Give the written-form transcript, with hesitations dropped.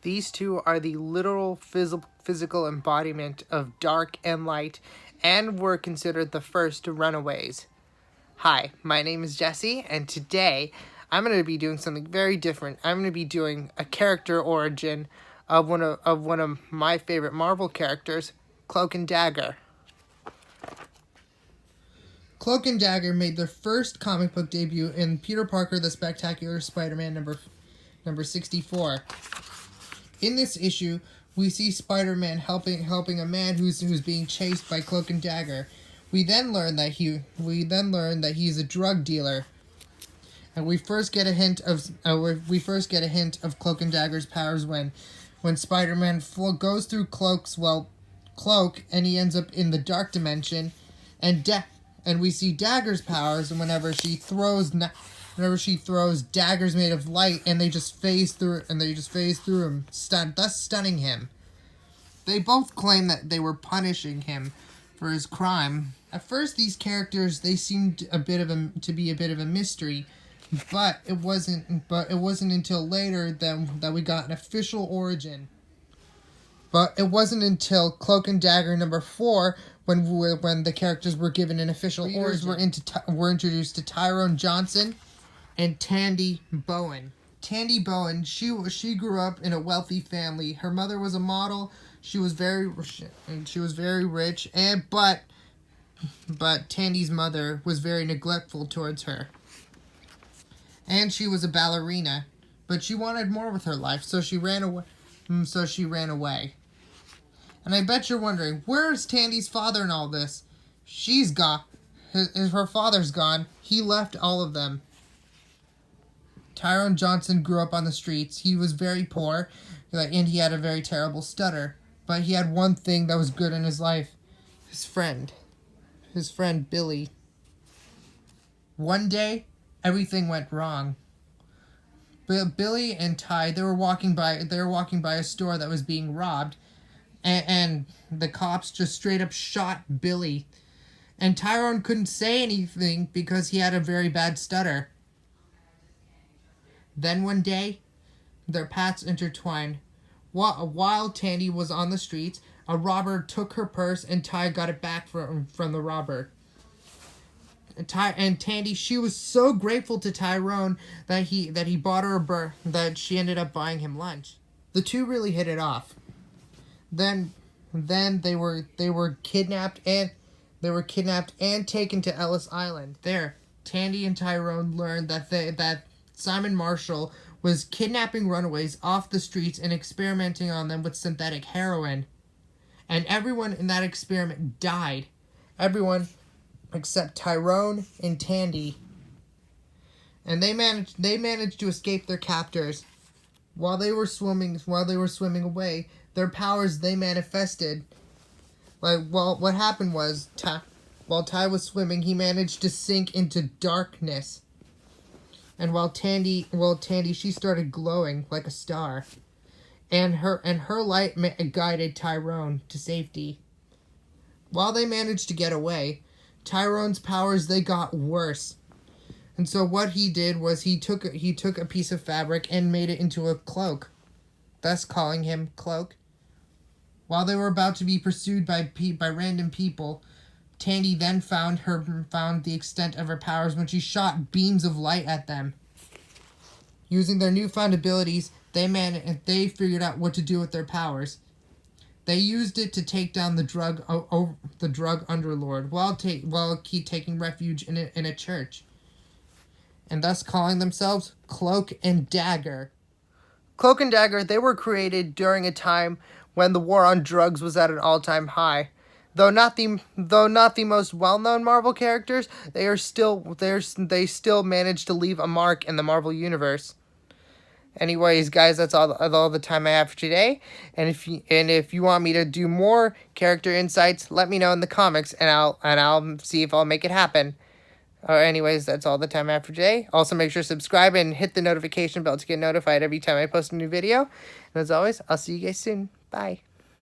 These two are the literal physical embodiment of dark and light, and were considered the first runaways. Hi, my name is Jesse, and today I'm going to be doing something very different. I'm going to be doing a character origin of one of my favorite Marvel characters, Cloak and Dagger. Cloak and Dagger made their first comic book debut in Peter Parker the Spectacular Spider-Man number 64. In this issue, we see Spider-Man helping a man who's being chased by Cloak and Dagger. We then learn that he's a drug dealer, and we first get a hint of Cloak and Dagger's powers when Spider-Man goes through Cloak, and he ends up in the dark dimension, and we see Dagger's powers, and whenever she throws daggers made of light, and they just phase through him, thus stunning him. They both claim that they were punishing him for his crime. At first, these characters, they seemed to be a bit of a mystery, but it wasn't until later that we got an official origin. But it wasn't until Cloak and Dagger number 4 when the characters were given an official origin. Were introduced to Tyrone Johnson and Tandy Bowen. Tandy Bowen, she grew up in a wealthy family. Her mother was a model. She was very rich, but Tandy's mother was very neglectful towards her. And she was a ballerina, but she wanted more with her life, so she ran away. And I bet you're wondering, where's Tandy's father in all this? She's gone. Her father's gone. He left all of them. Tyrone Johnson grew up on the streets. He was very poor, and he had a very terrible stutter. But he had one thing that was good in his life. His friend Billy. One day, everything went wrong. Billy and Ty, they were walking by a store that was being robbed. And the cops just straight up shot Billy. And Tyrone couldn't say anything because he had a very bad stutter. Then one day, their paths intertwined. While Tandy was on the streets, a robber took her purse and Ty got it back from the robber. And Tandy, she was so grateful to Tyrone that he bought her that she ended up buying him lunch. The two really hit it off. Then they were kidnapped and taken to Ellis Island. There, Tandy and Tyrone learned that Simon Marshall was kidnapping runaways off the streets and experimenting on them with synthetic heroin. And everyone in that experiment died. Everyone except Tyrone and Tandy. And they managed to escape their captors. While they were swimming away, their powers they manifested. What happened was, while Ty was swimming, he managed to sink into darkness. And while Tandy, she started glowing like a star. And her light guided Tyrone to safety. While they managed to get away, Tyrone's powers, they got worse. And so what he did was he took a piece of fabric and made it into a cloak, thus calling him Cloak. While they were about to be pursued by random people, Tandy then found the extent of her powers when she shot beams of light at them. Using their newfound abilities, they figured out what to do with their powers. They used it to take down the drug underlord while taking refuge in a church, and thus calling themselves Cloak and Dagger. Cloak and Dagger, they were created during a time when the war on drugs was at an all-time high. Though not the most well-known Marvel characters, they still managed to leave a mark in the Marvel universe. Anyways, guys, that's all the time I have for today. And if you want me to do more character insights, let me know in the comics, and I'll see if I'll make it happen. Anyways, that's all the time I have for today. Also, make sure to subscribe and hit the notification bell to get notified every time I post a new video. And as always, I'll see you guys soon. Bye.